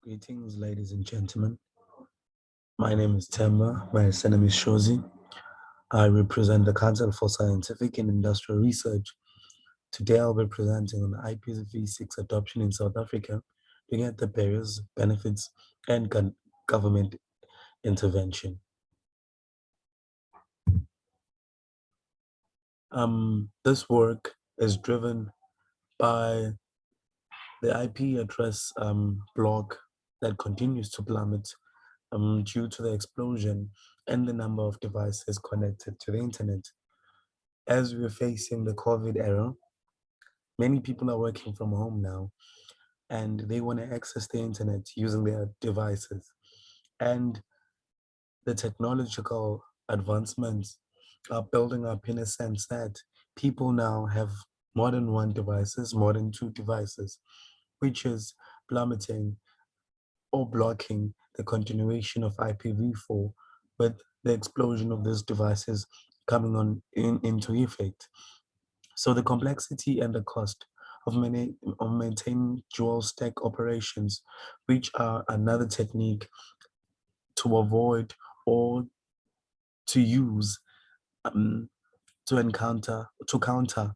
Greetings, ladies and gentlemen. My name is Themba. My surname is Shozi. I represent the Council for Scientific and Industrial Research. Today, I'll be presenting on IPv6 adoption in South Africa, looking at the barriers, benefits, and government intervention. This work is driven by the IP address block that continues to plummet due to the explosion and the number of devices connected to the internet. As we're facing the COVID era, many people are working from home now and they want to access the internet using their devices. And the technological advancements are building up in a sense that people now have more than one devices, more than two devices, which is plummeting or blocking the continuation of IPv4 with the explosion of these devices coming into effect. So the complexity and the cost of maintaining dual stack operations, which are another technique to avoid or to use um, to counter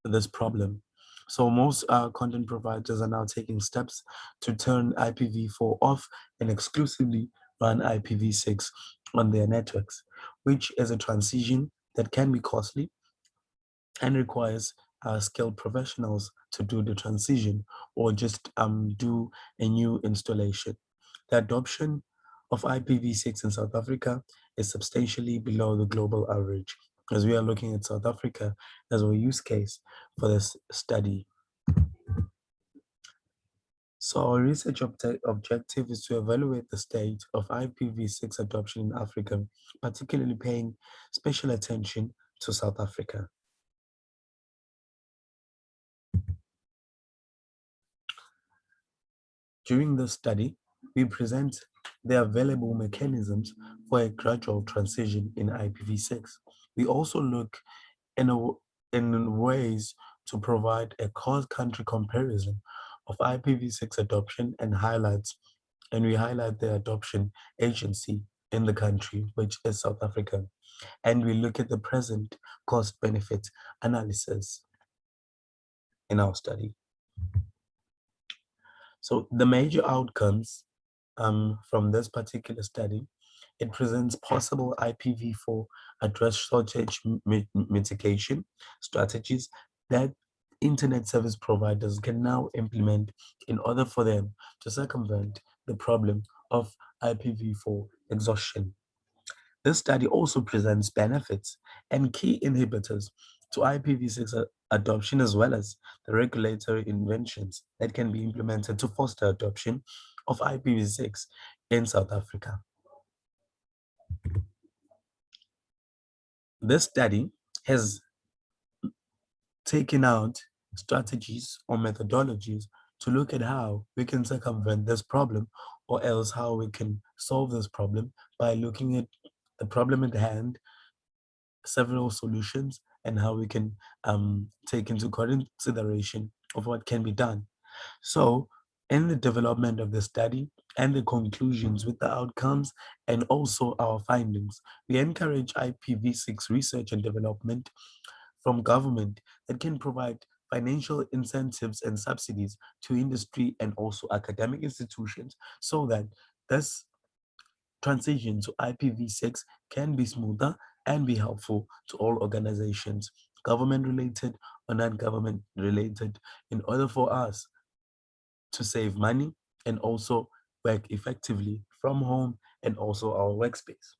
this problem. So most content providers are now taking steps to turn IPv4 off and exclusively run IPv6 on their networks, which is a transition that can be costly and requires skilled professionals to do the transition or just do a new installation. The adoption of IPv6 in South Africa is substantially below the global average, as we are looking at South Africa as a use case for this study. So our research objective is to evaluate the state of IPv6 adoption in Africa, particularly paying special attention to South Africa. During the study, we present the available mechanisms for a gradual transition in IPv6. We also look in, in ways to provide a cross-country comparison of IPv6 adoption and we highlight the adoption agency in the country, which is South Africa. And we look at the present cost-benefit analysis in our study. So the major outcomes from this particular study, it presents possible IPv4 address shortage mitigation strategies that internet service providers can now implement in order for them to circumvent the problem of IPv4 exhaustion. This study also presents benefits and key inhibitors to IPv6 adoption, as well as the regulatory inventions that can be implemented to foster adoption of IPv6 in South Africa. This study has taken out strategies or methodologies to look at how we can circumvent this problem, or else how we can solve this problem by looking at the problem at hand, several solutions, and how we can take into consideration of what can be done. So, in the development of the study and the conclusions with the outcomes and also our findings, we encourage IPv6 research and development from government that can provide financial incentives and subsidies to industry and also academic institutions so that this transition to IPv6 can be smoother and be helpful to all organizations, government related or non-government related, in order for us to save money and also work effectively from home and also our workspace.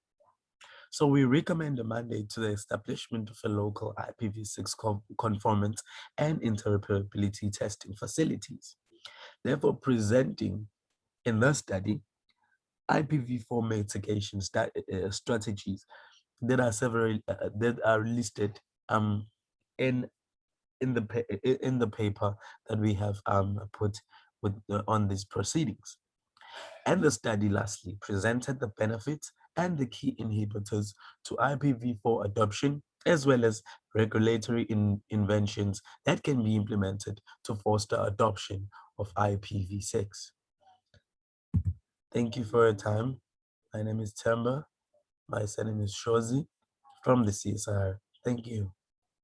So we recommend a mandate to the establishment of a local IPv6 conformance and interoperability testing facilities. Therefore, presenting in the study IPv4 mitigation strategies that are several that are listed in in the paper that we have put on these proceedings. And the study lastly presented the benefits and the key inhibitors to IPv4 adoption, as well as regulatory inventions that can be implemented to foster adoption of IPv6. Thank you for your time. My name is Themba. My surname is Shozi from the CSR. Thank you.